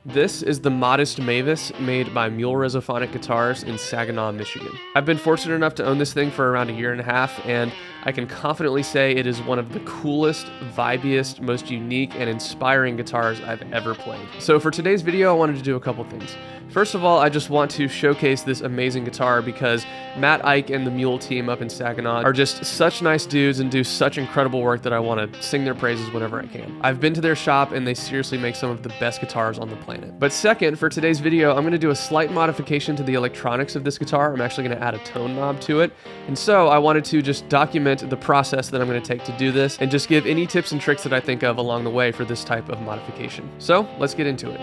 This is the modest Mavis made by Mule Resophonic Guitars in Saginaw, Michigan. I've been fortunate enough to own this thing for around a year and a half, and I can confidently say it is one of the coolest, vibiest, most unique, and inspiring guitars I've ever played. So for today's video, I wanted to do a couple things. First of all, I just want to showcase this amazing guitar because Matt, Ike, and the Mule team up in Saginaw are just such nice dudes and do such incredible work that I want to sing their praises whenever I can. I've been to their shop and they seriously make some of the best guitars on the planet. But second, for today's video, I'm going to do a slight modification to the electronics of this guitar. I'm actually going to add a tone knob to it. And so I wanted to just document the process that I'm going to take to do this and just give any tips and tricks that I think of along the way for this type of modification. So let's get into it.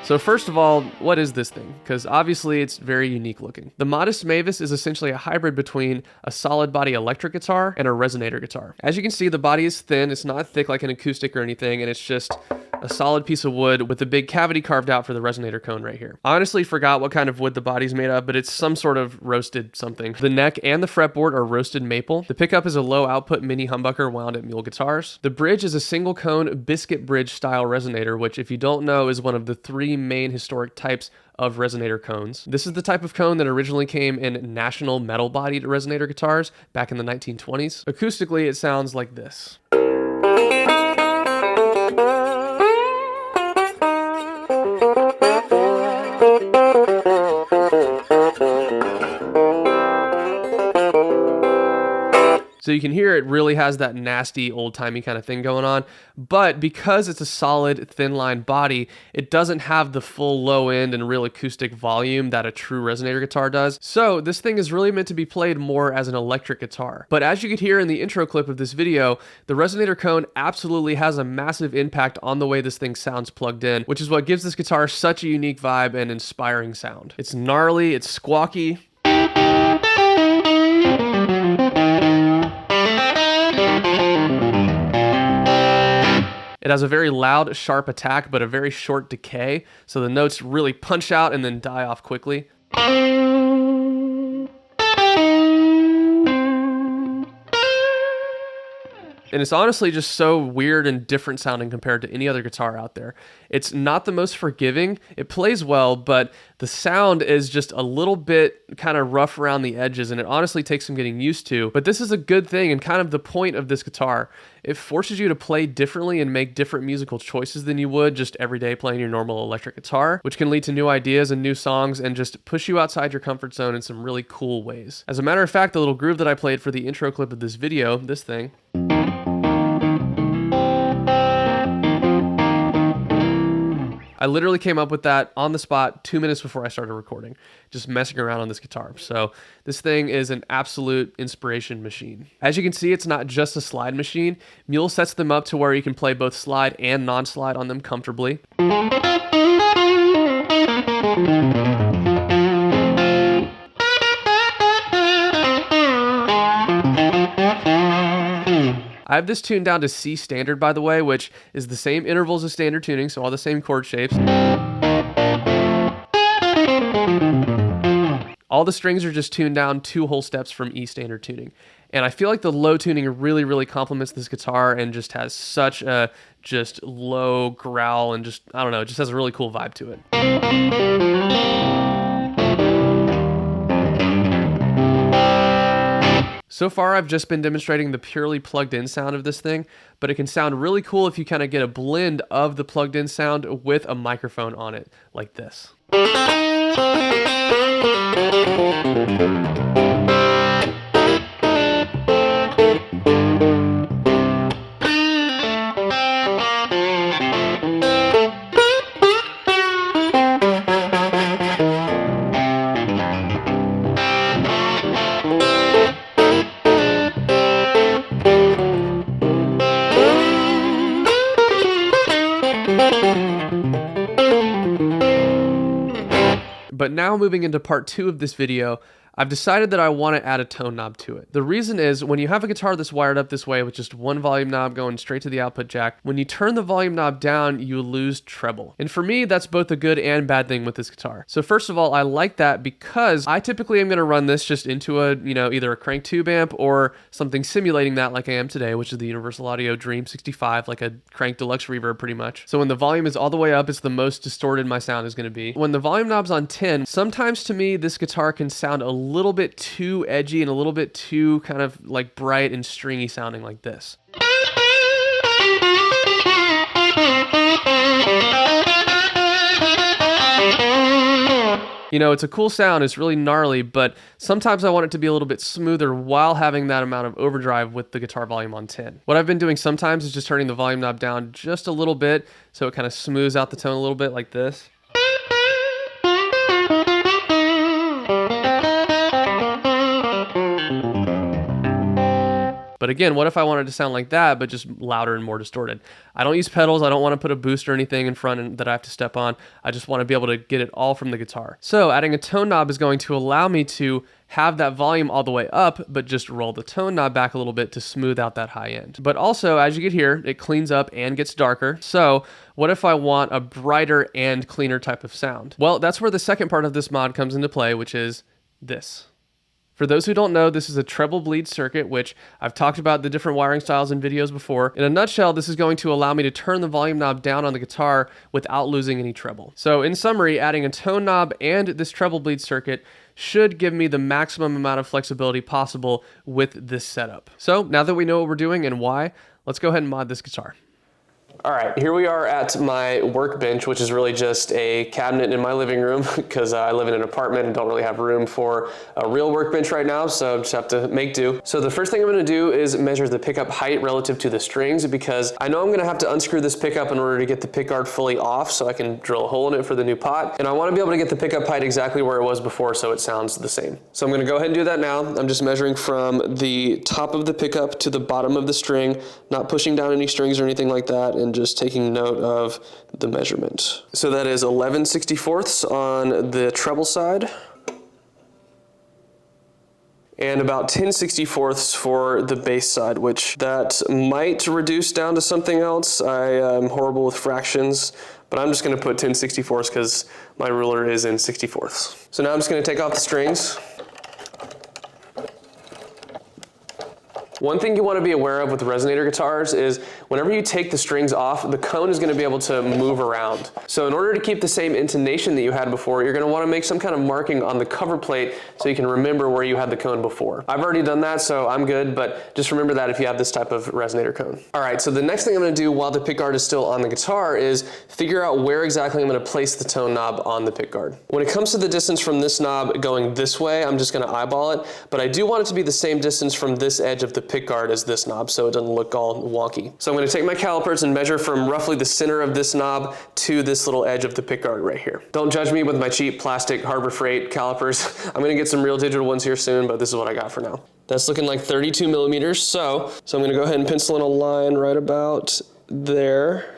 So first of all, what is this thing? Because obviously it's very unique looking. The Modest Mavis is essentially a hybrid between a solid body electric guitar and a resonator guitar. As you can see, the body is thin, it's not thick like an acoustic or anything, and it's just a solid piece of wood with a big cavity carved out for the resonator cone right here. I honestly forgot what kind of wood the body's made of, but it's some sort of roasted something. The neck and the fretboard are roasted maple. The pickup is a low output mini humbucker wound at Mule guitars. The bridge is a single cone biscuit bridge style resonator, which if you don't know is one of the three main historic types of resonator cones. This is the type of cone that originally came in national metal bodied resonator guitars back in the 1920s. Acoustically, it sounds like this. So you can hear it really has that nasty old-timey kind of thing going on, but because it's a solid thin line body, it doesn't have the full low end and real acoustic volume that a true resonator guitar does. So this thing is really meant to be played more as an electric guitar. But as you could hear in the intro clip of this video, the resonator cone absolutely has a massive impact on the way this thing sounds plugged in, which is what gives this guitar such a unique vibe and inspiring sound. It's gnarly, it's squawky. It has a very loud, sharp attack, but a very short decay, so the notes really punch out and then die off quickly. And it's honestly just so weird and different sounding compared to any other guitar out there. It's not the most forgiving. It plays well, but the sound is just a little bit kind of rough around the edges, and it honestly takes some getting used to. But this is a good thing and kind of the point of this guitar. It forces you to play differently and make different musical choices than you would just every day playing your normal electric guitar, which can lead to new ideas and new songs and just push you outside your comfort zone in some really cool ways. As a matter of fact, the little groove that I played for the intro clip of this video, this thing, I literally came up with that on the spot 2 minutes before I started recording, just messing around on this guitar. So this thing is an absolute inspiration machine. As you can see, it's not just a slide machine. Mule sets them up to where you can play both slide and non-slide on them comfortably. I have this tuned down to C standard, by the way, which is the same intervals as standard tuning, so all the same chord shapes. All the strings are just tuned down 2 whole steps from E standard tuning. And I feel like the low tuning really, really complements this guitar and just has such a just low growl and just, I don't know, it just has a really cool vibe to it. So far, I've just been demonstrating the purely plugged-in sound of this thing, but it can sound really cool if you kind of get a blend of the plugged-in sound with a microphone on it, like this. But now moving into part 2 of this video, I've decided that I want to add a tone knob to it. The reason is when you have a guitar that's wired up this way with just one volume knob going straight to the output jack, when you turn the volume knob down, you lose treble. And for me, that's both a good and bad thing with this guitar. So first of all, I like that because I typically am going to run this just into a, either a crank tube amp or something simulating that like I am today, which is the Universal Audio Dream 65, like a crank deluxe reverb pretty much. So when the volume is all the way up, it's the most distorted my sound is going to be. When the volume knob's on 10, sometimes to me, this guitar can sound a little bit too edgy and a little bit too kind of like bright and stringy sounding like this. It's a cool sound, it's really gnarly, but sometimes I want it to be a little bit smoother while having that amount of overdrive with the guitar volume on 10. What I've been doing sometimes is just turning the volume knob down just a little bit so it kind of smooths out the tone a little bit like this. But again, what if I wanted to sound like that, but just louder and more distorted? I don't use pedals. I don't want to put a boost or anything in front that I have to step on. I just want to be able to get it all from the guitar. So adding a tone knob is going to allow me to have that volume all the way up, but just roll the tone knob back a little bit to smooth out that high end. But also, as you get here, it cleans up and gets darker. So what if I want a brighter and cleaner type of sound? Well, that's where the second part of this mod comes into play, which is this. For those who don't know, this is a treble bleed circuit, which I've talked about the different wiring styles in videos before. In a nutshell, this is going to allow me to turn the volume knob down on the guitar without losing any treble. So in summary, adding a tone knob and this treble bleed circuit should give me the maximum amount of flexibility possible with this setup. So now that we know what we're doing and why, let's go ahead and mod this guitar. All right, here we are at my workbench, which is really just a cabinet in my living room because I live in an apartment and don't really have room for a real workbench right now, so I just have to make do. So the first thing I'm gonna do is measure the pickup height relative to the strings because I know I'm gonna have to unscrew this pickup in order to get the pickguard fully off so I can drill a hole in it for the new pot. And I wanna be able to get the pickup height exactly where it was before so it sounds the same. So I'm gonna go ahead and do that now. I'm just measuring from the top of the pickup to the bottom of the string, not pushing down any strings or anything like that, and just taking note of the measurement. So that is 11/64 on the treble side and about 10/64 for the bass side, which that might reduce down to something else. I am horrible with fractions, but I'm just gonna put 10/64 because my ruler is in 64ths. So now I'm just gonna take off the strings. One thing you want to be aware of with resonator guitars is whenever you take the strings off, the cone is going to be able to move around. So in order to keep the same intonation that you had before, you're going to want to make some kind of marking on the cover plate so you can remember where you had the cone before. I've already done that, so I'm good, but just remember that if you have this type of resonator cone. All right, so the next thing I'm going to do while the pickguard is still on the guitar is figure out where exactly I'm going to place the tone knob on the pickguard. When it comes to the distance from this knob going this way, I'm just going to eyeball it, but I do want it to be the same distance from this edge of the pickguard as this knob so it doesn't look all wonky. So I'm going to take my calipers and measure from roughly the center of this knob to this little edge of the pickguard right here. Don't judge me with my cheap plastic Harbor Freight calipers. I'm going to get some real digital ones here soon, but this is what I got for now. That's looking like 32 millimeters. So I'm going to go ahead and pencil in a line right about there.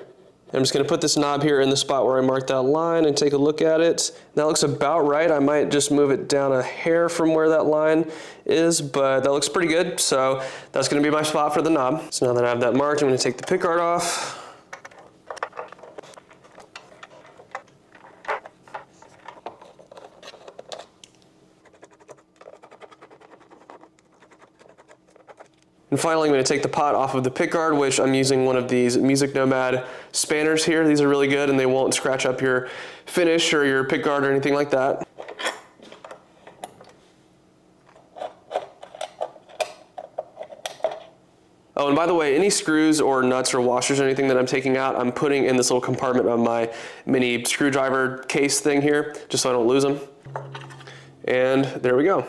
I'm just going to put this knob here in the spot where I marked that line and take a look at it. That looks about right. I might just move it down a hair from where that line is, but that looks pretty good. So that's going to be my spot for the knob. So now that I have that marked, I'm going to take the pickguard off. And finally, I'm going to take the pot off of the pickguard, which I'm using one of these Music Nomad spanners here. These are really good and they won't scratch up your finish or your pickguard or anything like that. Oh, and by the way, any screws or nuts or washers or anything that I'm taking out, I'm putting in this little compartment of my mini screwdriver case thing here, just so I don't lose them. And there we go.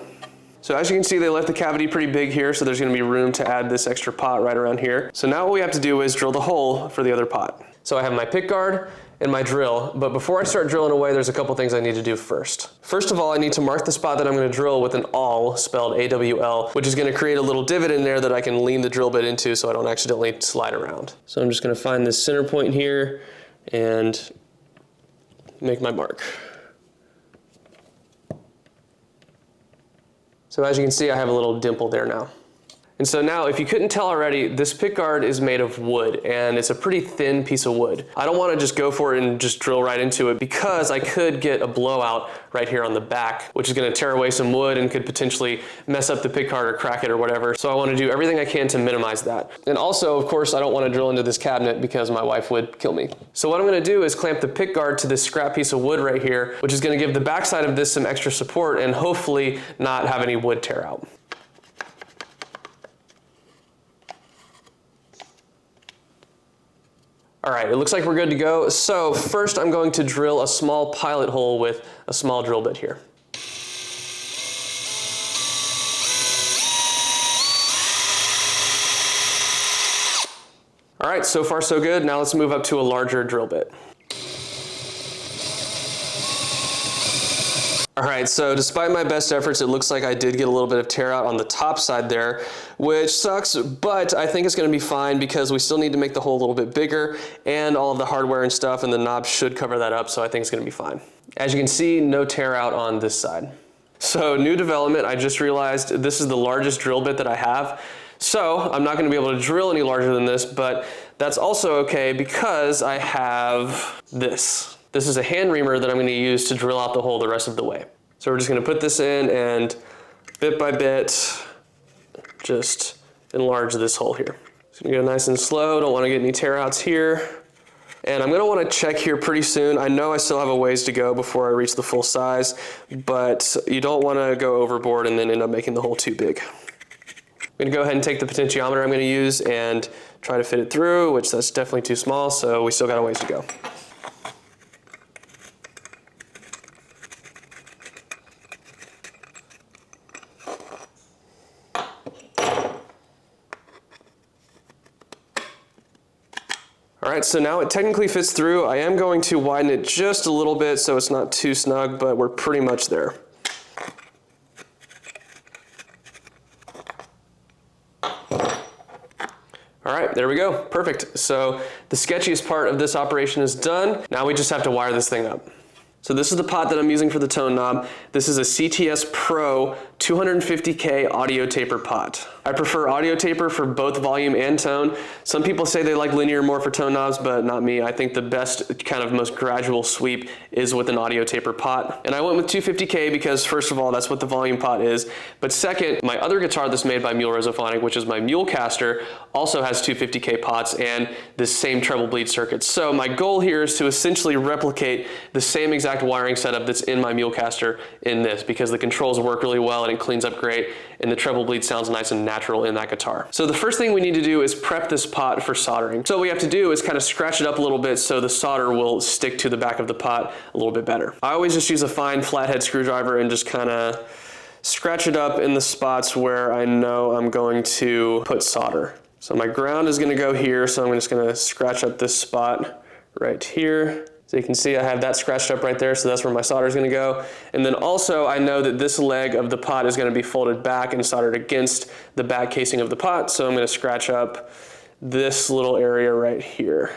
So as you can see, they left the cavity pretty big here, so there's going to be room to add this extra pot right around here. So now what we have to do is drill the hole for the other pot. So I have my pickguard and my drill, but before I start drilling away, there's a couple things I need to do first. First of all, I need to mark the spot that I'm going to drill with an awl, spelled A-W-L, which is going to create a little divot in there that I can lean the drill bit into so I don't accidentally slide around. So I'm just going to find this center point here and make my mark. So as you can see, I have a little dimple there now. And so now, if you couldn't tell already, this pickguard is made of wood, and it's a pretty thin piece of wood. I don't want to just go for it and just drill right into it, because I could get a blowout right here on the back, which is going to tear away some wood and could potentially mess up the pickguard or crack it or whatever. So I want to do everything I can to minimize that. And also, of course, I don't want to drill into this cabinet because my wife would kill me. So what I'm going to do is clamp the pickguard to this scrap piece of wood right here, which is going to give the backside of this some extra support and hopefully not have any wood tear out. All right, it looks like we're good to go. So first I'm going to drill a small pilot hole with a small drill bit here. All right, so far so good. Now let's move up to a larger drill bit. All right, so despite my best efforts, it looks like I did get a little bit of tear out on the top side there, which sucks, but I think it's gonna be fine because we still need to make the hole a little bit bigger, and all of the hardware and stuff and the knob should cover that up, so I think it's gonna be fine. As you can see, no tear out on this side. So new development, I just realized this is the largest drill bit that I have. So I'm not gonna be able to drill any larger than this, but that's also okay because I have this. This is a hand reamer that I'm going to use to drill out the hole the rest of the way. So we're just going to put this in and bit by bit, just enlarge this hole here. It's going to go nice and slow. Don't want to get any tear outs here. And I'm going to want to check here pretty soon. I know I still have a ways to go before I reach the full size, but you don't want to go overboard and then end up making the hole too big. I'm going to go ahead and take the potentiometer I'm going to use and try to fit it through, which that's definitely too small, so we still got a ways to go. All right, so now it technically fits through. I am going to widen it just a little bit so it's not too snug, but we're pretty much there. All right, there we go, perfect. So the sketchiest part of this operation is done. Now we just have to wire this thing up. So this is the pot that I'm using for the tone knob. This is a CTS Pro 250K audio taper pot. I prefer audio taper for both volume and tone. Some people say they like linear more for tone knobs, but not me. I think the best kind of most gradual sweep is with an audio taper pot. And I went with 250K because first of all, that's what the volume pot is. But second, my other guitar that's made by Mule Resophonic, which is my Mulecaster, also has 250K pots and this same treble bleed circuit. So my goal here is to essentially replicate the same exact wiring setup that's in my Mulecaster in this, because the controls work really well and it cleans up great and the treble bleed sounds nice and natural in that guitar. So the first thing we need to do is prep this pot for soldering. So what we have to do is kind of scratch it up a little bit so the solder will stick to the back of the pot a little bit better. I always just use a fine flathead screwdriver and just kind of scratch it up in the spots where I know I'm going to put solder. So my ground is going to go here, so I'm just going to scratch up this spot right here. So you can see I have that scratched up right there, so that's where my solder is going to go. And then also I know that this leg of the pot is going to be folded back and soldered against the back casing of the pot, so I'm going to scratch up this little area right here.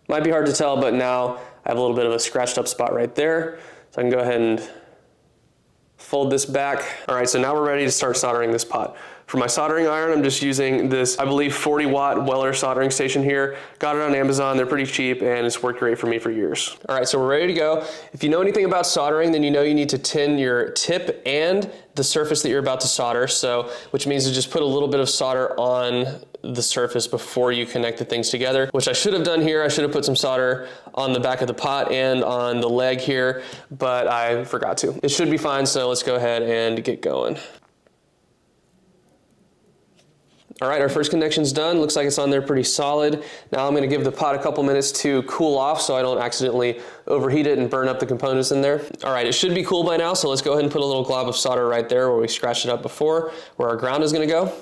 Might be hard to tell, but now I have a little bit of a scratched up spot right there. So I can go ahead and fold this back. All right, so now we're ready to start soldering this pot. For my soldering iron, I'm just using this, I believe, 40-watt Weller soldering station here. Got it on Amazon, they're pretty cheap, and it's worked great for me for years. All right, so we're ready to go. If you know anything about soldering, then you know you need to tin your tip and the surface that you're about to solder, so which means to just put a little bit of solder on the surface before you connect the things together, which I should have done here. I should have put some solder on the back of the pot and on the leg here, but I forgot to. It should be fine, so let's go ahead and get going. All right, our first connection's done. Looks like it's on there pretty solid. Now I'm gonna give the pot a couple minutes to cool off so I don't accidentally overheat it and burn up the components in there. All right, it should be cool by now, so let's go ahead and put a little glob of solder right there where we scratched it up before, where our ground is gonna go.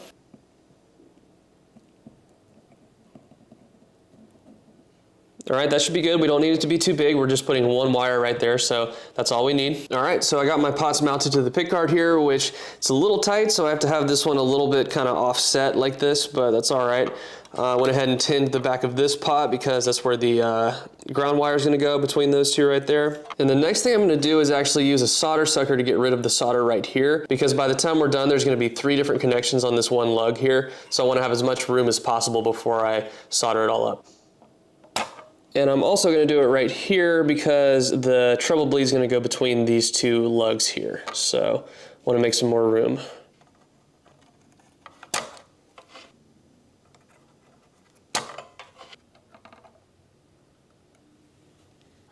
All right, that should be good. We don't need it to be too big. We're just putting one wire right there, so that's all we need. All right, so I got my pots mounted to the pickguard here, which it's a little tight, so I have to have this one a little bit kind of offset like this, but that's all right. Went ahead and tinned the back of this pot because that's where the ground wire is going to go, between those two right there. And the next thing I'm going to do is actually use a solder sucker to get rid of the solder right here, because by the time we're done, there's going to be 3 different connections on this one lug here. So I want to have as much room as possible before I solder it all up. And I'm also going to do it right here because the treble bleed is going to go between these 2 lugs here. So I want to make some more room.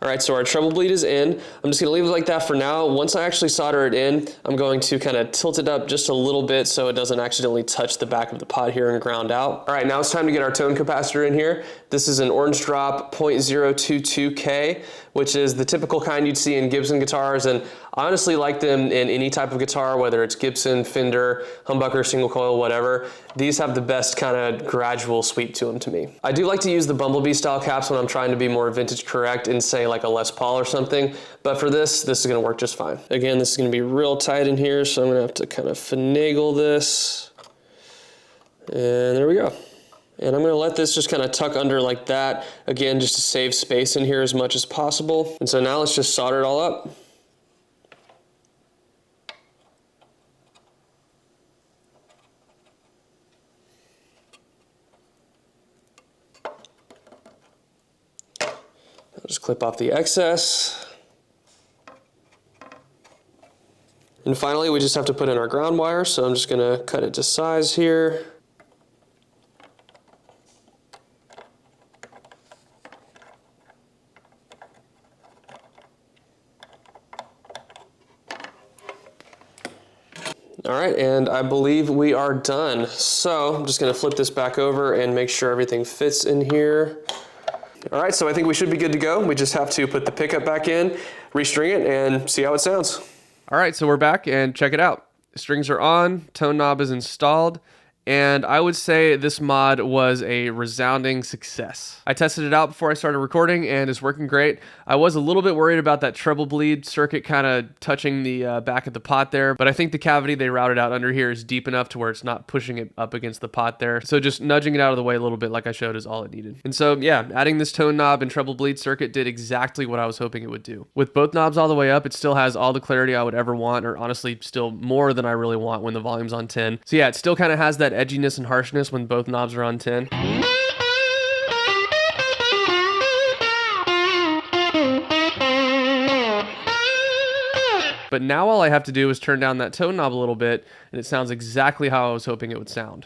All right, so our treble bleed is in. I'm just gonna leave it like that for now. Once I actually solder it in, I'm going to kind of tilt it up just a little bit so it doesn't accidentally touch the back of the pot here and ground out. All right, now it's time to get our tone capacitor in here. This is an orange drop 0.022K, which is the typical kind you'd see in Gibson guitars, and I honestly like them in any type of guitar, whether it's Gibson, Fender, humbucker, single coil, whatever. These have the best kind of gradual sweep to them to me. I do like to use the Bumblebee style caps when I'm trying to be more vintage correct in, say, like a Les Paul or something, but for this is gonna work just fine. Again, this is gonna be real tight in here, so I'm gonna have to kind of finagle this. And there we go. And I'm gonna let this just kind of tuck under like that, again, just to save space in here as much as possible. And so now let's just solder it all up. I'll just clip off the excess. And finally, we just have to put in our ground wire, so I'm just gonna cut it to size here. All right, and I believe we are done. So I'm just gonna flip this back over and make sure everything fits in here. All right, so I think we should be good to go. We just have to put the pickup back in, restring it, and see how it sounds. All right, so we're back, and check it out. Strings are on, tone knob is installed, and I would say this mod was a resounding success. I tested it out before I started recording, and it's working great. I was a little bit worried about that treble bleed circuit kind of touching the back of the pot there, but I think the cavity they routed out under here is deep enough to where it's not pushing it up against the pot there. So just nudging it out of the way a little bit like I showed is all it needed. And so yeah, adding this tone knob and treble bleed circuit did exactly what I was hoping it would do. With both knobs all the way up, it still has all the clarity I would ever want, or honestly still more than I really want when the volume's on 10. So yeah, it still kind of has that edginess and harshness when both knobs are on 10. But now all I have to do is turn down that tone knob a little bit, and it sounds exactly how I was hoping it would sound.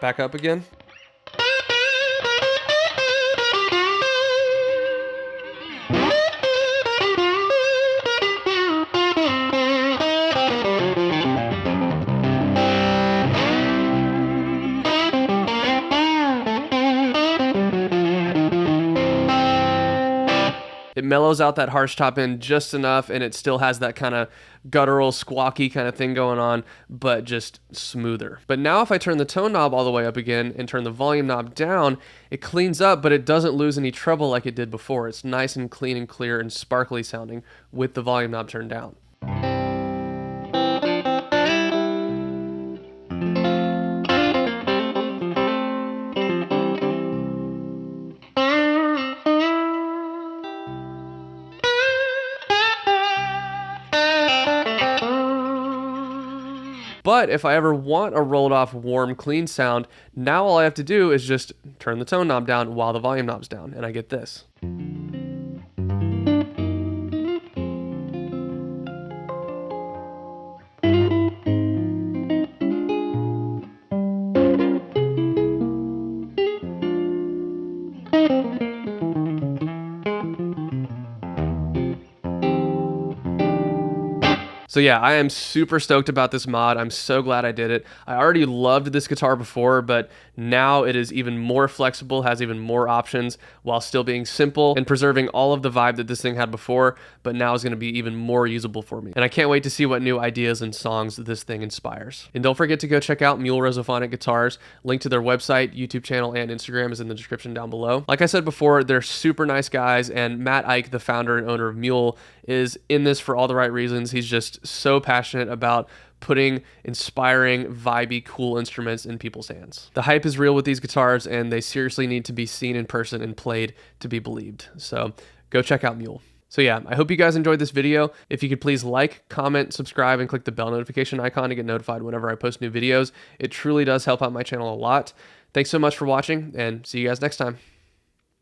Back up again. It mellows out that harsh top end just enough, and it still has that kind of guttural, squawky kind of thing going on, but just smoother. But now if I turn the tone knob all the way up again and turn the volume knob down, it cleans up, but it doesn't lose any treble like it did before. It's nice and clean and clear and sparkly sounding with the volume knob turned down. But if I ever want a rolled off, warm, clean sound, now all I have to do is just turn the tone knob down while the volume knob's down, and I get this. So yeah, I am super stoked about this mod. I'm so glad I did it. I already loved this guitar before, but now it is even more flexible, has even more options while still being simple and preserving all of the vibe that this thing had before, but now is going to be even more usable for me. And I can't wait to see what new ideas and songs this thing inspires. And don't forget to go check out Mule Resophonic Guitars. Link to their website, YouTube channel, and Instagram is in the description down below. Like I said before, they're super nice guys, and Matt Ike, the founder and owner of Mule, is in this for all the right reasons. He's just just so passionate about putting inspiring, vibey, cool instruments in people's hands. The hype is real with these guitars, and they seriously need to be seen in person and played to be believed. So go check out Mule. So yeah, I hope you guys enjoyed this video. If you could please like, comment, subscribe, and click the bell notification icon to get notified whenever I post new videos. It truly does help out my channel a lot. Thanks so much for watching, and see you guys next time.